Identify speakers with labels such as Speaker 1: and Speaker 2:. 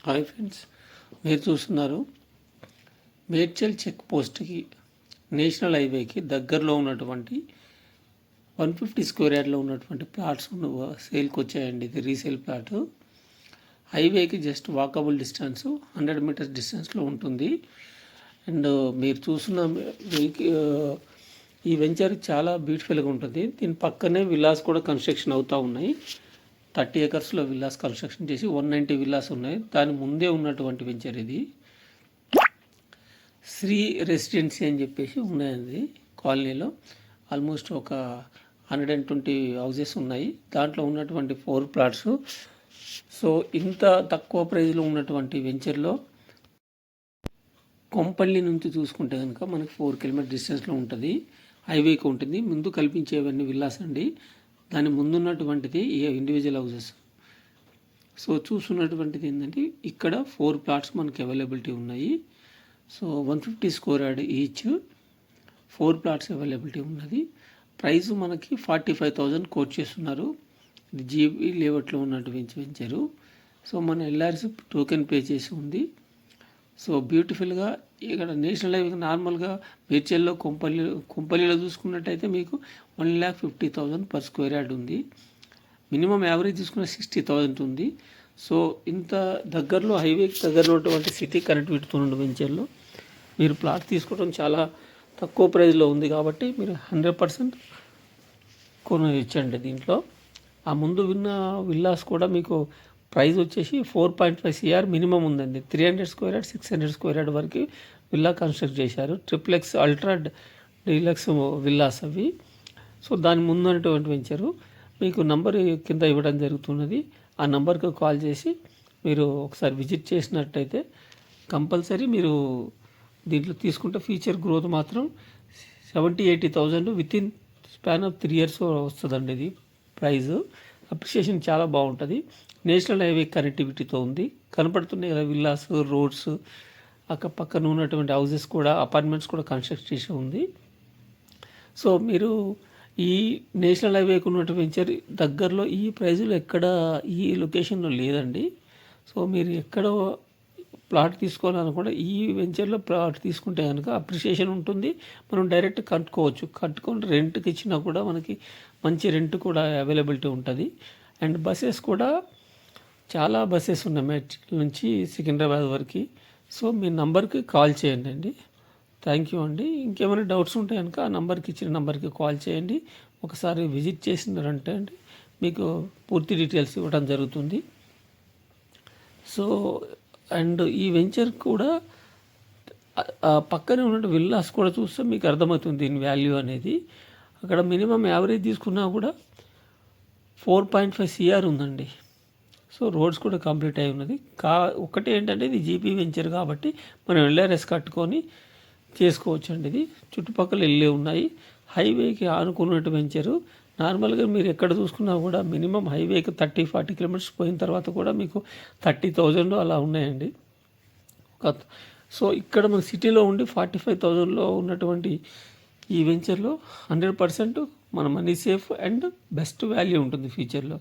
Speaker 1: Hi friends, మీరు చూస్తున్నారు Medchal check పోస్ట్కి నేషనల్ హైవేకి దగ్గరలో ఉన్నటువంటి 150 స్క్వేర్ యార్డ్లో ఉన్నటువంటి ప్లాట్స్ సేల్కి వచ్చాయండి. ఇది రీసేల్ ప్లాట్. హైవేకి జస్ట్ వాకబుల్ డిస్టెన్స్ 100 మీటర్స్ డిస్టెన్స్లో ఉంటుంది. అండ్ మీరు చూస్తున్న ఈ వెంచర్ చాలా బ్యూటిఫుల్గా ఉంటుంది. దీని పక్కనే విల్లాస్ కూడా కన్స్ట్రక్షన్ అవుతూ ఉన్నాయి. 30 ఏకర్స్లో విల్లాస్ కన్స్ట్రక్షన్ చేసి 190 విల్లాస్ ఉన్నాయి. దాని ముందే ఉన్నటువంటి వెంచర్ ఇది. శ్రీ రెసిడెన్సీ అని చెప్పేసి ఉన్నాయండి కాలనీలో. ఆల్మోస్ట్ ఒక 120 హౌసెస్ ఉన్నాయి. దాంట్లో ఉన్నటువంటి 4 ప్లాట్స్. సో ఇంత తక్కువ ప్రైస్లో ఉన్నటువంటి వెంచర్లో కొంపల్లి నుంచి చూసుకుంటే కనుక మనకి 4 కిలోమీటర్ డిస్టెన్స్లో ఉంటుంది. హైవేకి ఉంటుంది. ముందు కల్పించేవన్నీ విల్లాస్ అండి. దాని ముందున్నటువంటిది ఇండివిజువల్ హౌసెస్. సో చూస్తున్నటువంటిది ఏంటంటే ఇక్కడ 4 ప్లాట్స్ మనకి అవైలబిలిటీ ఉన్నాయి. So 150 square yard each 4 plots availability ఉన్నది. ప్రైస్ మనకి 45,000 కోట్ చేస్తున్నారు. ఇది జీబీ లేఅవుట్లో ఉన్నటువంటి వెంచరు. సో మన ఎల్ఆర్సి టోకెన్ పే చేసి ఉంది. సో బ్యూటిఫుల్గా ఇక్కడ నేషనల్ హైవే నార్మల్గా మేడ్చల్లో కొంపల్లిలో చూసుకున్నట్టయితే మీకు 1,50,000 పర్ స్క్వేర్ యార్డ్ ఉంది. మినిమం యావరేజ్ తీసుకున్న 60,000 ఉంది. సో ఇంత దగ్గరలో హైవేకి దగ్గరలో ఉన్నటువంటి సిటీ కనెక్టివిటీతో ఉన్న వెంచర్లో మీరు ప్లాట్ తీసుకోవడం చాలా తక్కువ ప్రైస్లో ఉంది కాబట్టి మీరు 100% కొనొచ్చండి. దీంట్లో ఆ ముందు విన్న విల్లాస్ కూడా మీకు ప్రైస్ వచ్చేసి 4.5 CR మినిమం ఉందండి. 300 స్క్వేర్ యార్డ్ 600 స్క్వేర్ యార్డ్ వరకు విల్లా కన్స్ట్రక్ట్ చేశారు. ట్రిప్లెక్స్ అల్ట్రా డీలక్స్ విల్లాస్ అవి. సో దాని ముందు ఉన్నటువంటి వెంచరు మీకు నంబర్ కింద ఇవ్వడం జరుగుతున్నది. ఆ నంబర్కి కాల్ చేసి మీరు ఒకసారి విజిట్ చేసినట్టయితే కంపల్సరీ మీరు దీంట్లో తీసుకుంటే ఫ్యూచర్ గ్రోత్ మాత్రం 70,000-80,000 with in span of 3 years వస్తుందండి. ఇది ప్రైజ్ అప్రిషియేషన్ చాలా బాగుంటుంది. నేషనల్ హైవే కనెక్టివిటీతో ఉంది. కనపడుతున్నాయి కదా విల్లాస్, రోడ్స్, అక్క పక్కన ఉన్నటువంటి హౌసెస్ కూడా, అపార్ట్మెంట్స్ కూడా కన్స్ట్రక్ట్ చేసి ఉంది. సో మీరు ఈ నేషనల్ హైవేకి ఉన్నటువంటి వెంచర్ దగ్గరలో ఈ ప్రైజులు ఎక్కడ ఈ లొకేషన్లో లేదండి. సో మీరు ఎక్కడ ప్లాట్ తీసుకోవాలనుకుంటే ఈ వెంచర్లో ప్లాట్ తీసుకుంటే కనుక అప్రిషియేషన్ ఉంటుంది. మనం డైరెక్ట్ కట్టుకొని రెంట్కి ఇచ్చినా కూడా మనకి మంచి రెంట్ కూడా అవైలబిలిటీ ఉంటుంది. అండ్ బస్సెస్ కూడా చాలా బస్సెస్ ఉన్నాయి మేడ్చల్ నుంచి సికింద్రాబాద్ వరకు. సో మీ నంబర్కి కాల్ చేయండి అండి. థ్యాంక్ యూ అండి. ఇంకేమైనా డౌట్స్ ఉంటే కనుక ఆ నంబర్కి ఇచ్చిన నంబర్కి కాల్ చేయండి. ఒకసారి విజిట్ చేసినారంటే అండి మీకు పూర్తి డీటెయిల్స్ ఇవ్వడం జరుగుతుంది. సో అండ్ ఈ వెంచర్ కూడా పక్కనే ఉన్న విల్లాస్ కూడా చూస్తే మీకు అర్థమవుతుంది దీని వాల్యూ అనేది. అక్కడ మినిమం యావరేజ్ తీసుకున్నా కూడా 4.5 CR ఉందండి. సో రోడ్స్ కూడా కంప్లీట్ అయి ఉన్నది. ఒకటి ఏంటంటే ఇది జీపీ వెంచర్ కాబట్టి మనం ఎల్ఆర్ఎస్ కట్టుకొని చేసుకోవచ్చు అండి. ఇది చుట్టుపక్కల ఇళ్ళే ఉన్నాయి. హైవేకి ఆనుకున్నట్టు వెంచరు. నార్మల్గా మీరు ఎక్కడ చూసుకున్నా కూడా మినిమం హైవేకి 30-40 కిలోమీటర్స్ పోయిన తర్వాత కూడా మీకు 30,000 అలా ఉన్నాయండి. సో ఇక్కడ మన సిటీలో ఉండి 45,000లో ఉన్నటువంటి ఈ వెంచర్లో 100% మన money safe and best value ఉంటుంది ఫ్యూచర్లో.